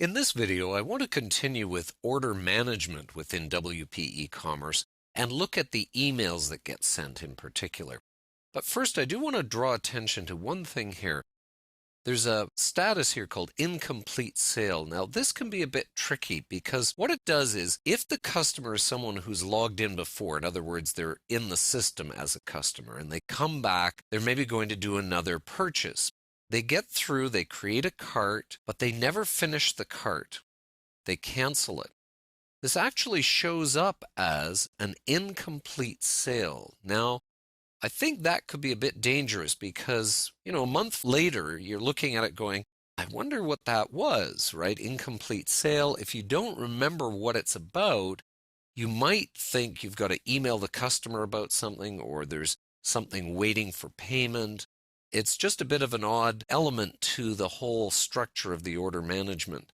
In this video, I want to continue with order management within WP e-commerce and look at the emails that get sent in particular. But first, I do want to draw attention to one thing here. There's a status here called incomplete sale. Now, this can be a bit tricky because what it does is if the customer is someone who's logged in before, in other words, they're in the system as a customer, and they come back, they're maybe going to do another purchase. They get through, they create a cart, but they never finish the cart. They cancel it. This actually shows up as an incomplete sale. Now, I think that could be a bit dangerous because, a month later, you're looking at it going, I wonder what that was, right? Incomplete sale. If you don't remember what it's about, you might think you've got to email the customer about something or there's something waiting for payment. It's just a bit of an odd element to the whole structure of the order management.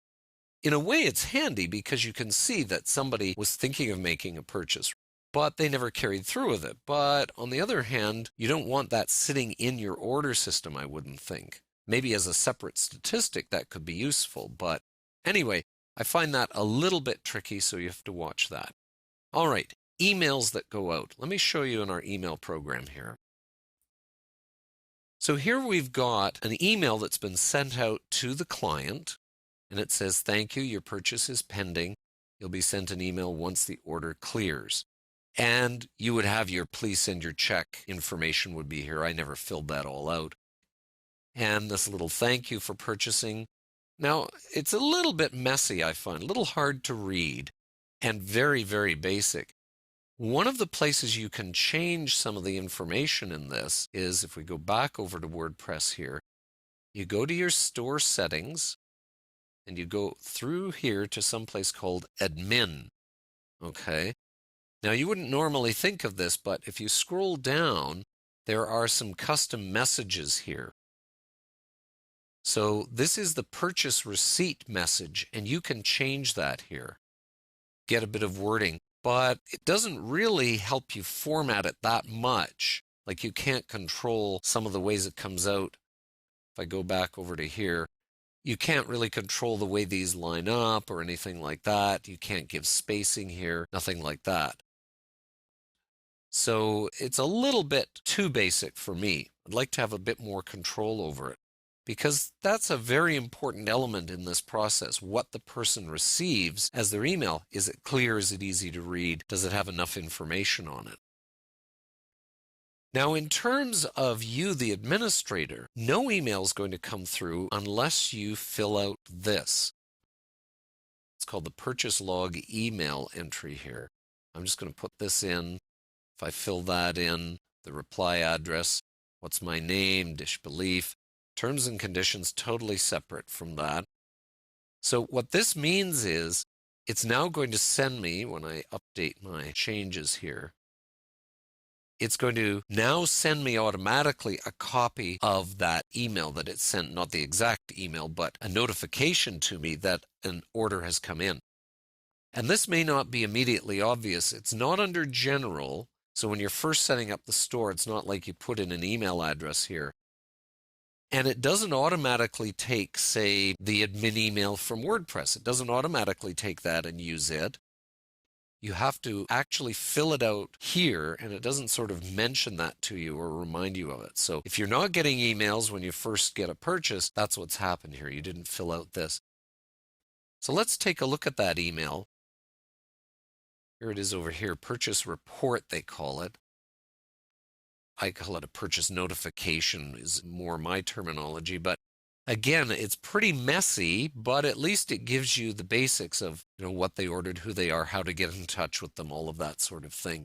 In a way, it's handy because you can see that somebody was thinking of making a purchase, but they never carried through with it. But on the other hand, you don't want that sitting in your order system, I wouldn't think. Maybe as a separate statistic, that could be useful. But anyway, I find that a little bit tricky, so you have to watch that. All right, emails that go out. Let me show you in our email program here. So here we've got an email that's been sent out to the client, and it says, thank you, your purchase is pending. You'll be sent an email once the order clears. And you would have your please send your check information would be here. I never filled that all out. And this little thank you for purchasing. Now, it's a little bit messy, I find, a little hard to read and very, very basic. One of the places you can change some of the information in this is if we go back over to WordPress here, you go to your store settings and you go through here to some place called admin. Okay. Now you wouldn't normally think of this, but if you scroll down, there are some custom messages here. So this is the purchase receipt message, and you can change that here. Get a bit of wording. But it doesn't really help you format it that much. Like you can't control some of the ways it comes out. If I go back over to here, you can't really control the way these line up or anything like that. You can't give spacing here, nothing like that. So it's a little bit too basic for me. I'd like to have a bit more control over it, because that's a very important element in this process. What the person receives as their email, is it clear? Is it easy to read? Does it have enough information on it? Now, in terms of you, the administrator, no email is going to come through unless you fill out this. It's called the purchase log email entry here. I'm just going to put this in. If I fill that in, the reply address, what's my name, dish belief, terms and conditions totally separate from that. So what this means is it's now going to send me, when I update my changes here, it's going to now send me automatically a copy of that email that it sent, not the exact email, but a notification to me that an order has come in. And this may not be immediately obvious. It's not under general. So when you're first setting up the store, it's not like you put in an email address here. And it doesn't automatically take, say, the admin email from WordPress. It doesn't automatically take that and use it. You have to actually fill it out here, and it doesn't sort of mention that to you or remind you of it. So if you're not getting emails when you first get a purchase, that's what's happened here. You didn't fill out this. So let's take a look at that email. Here it is over here, purchase report, they call it. I call it a purchase notification is more my terminology, but again, it's pretty messy, but at least it gives you the basics of what they ordered, who they are, how to get in touch with them, all of that sort of thing.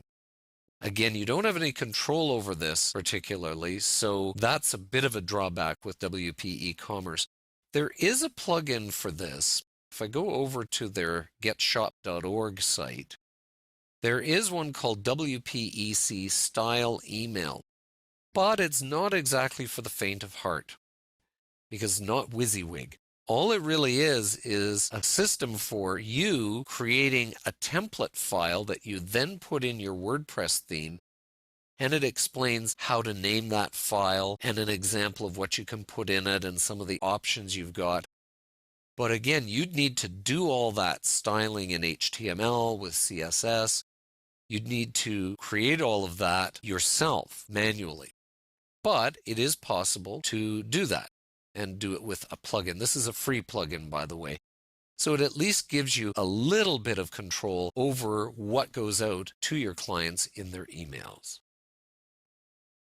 Again, you don't have any control over this particularly, so that's a bit of a drawback with WP e-commerce. There is a plugin for this. If I go over to their getshop.org site, there is one called WPEC Style Email, but it's not exactly for the faint of heart because it's not WYSIWYG. All it really is a system for you creating a template file that you then put in your WordPress theme, and it explains how to name that file and an example of what you can put in it and some of the options you've got. But again, you'd need to do all that styling in HTML with CSS. You'd need to create all of that yourself manually. But it is possible to do that and do it with a plugin. This is a free plugin, by the way. So it at least gives you a little bit of control over what goes out to your clients in their emails.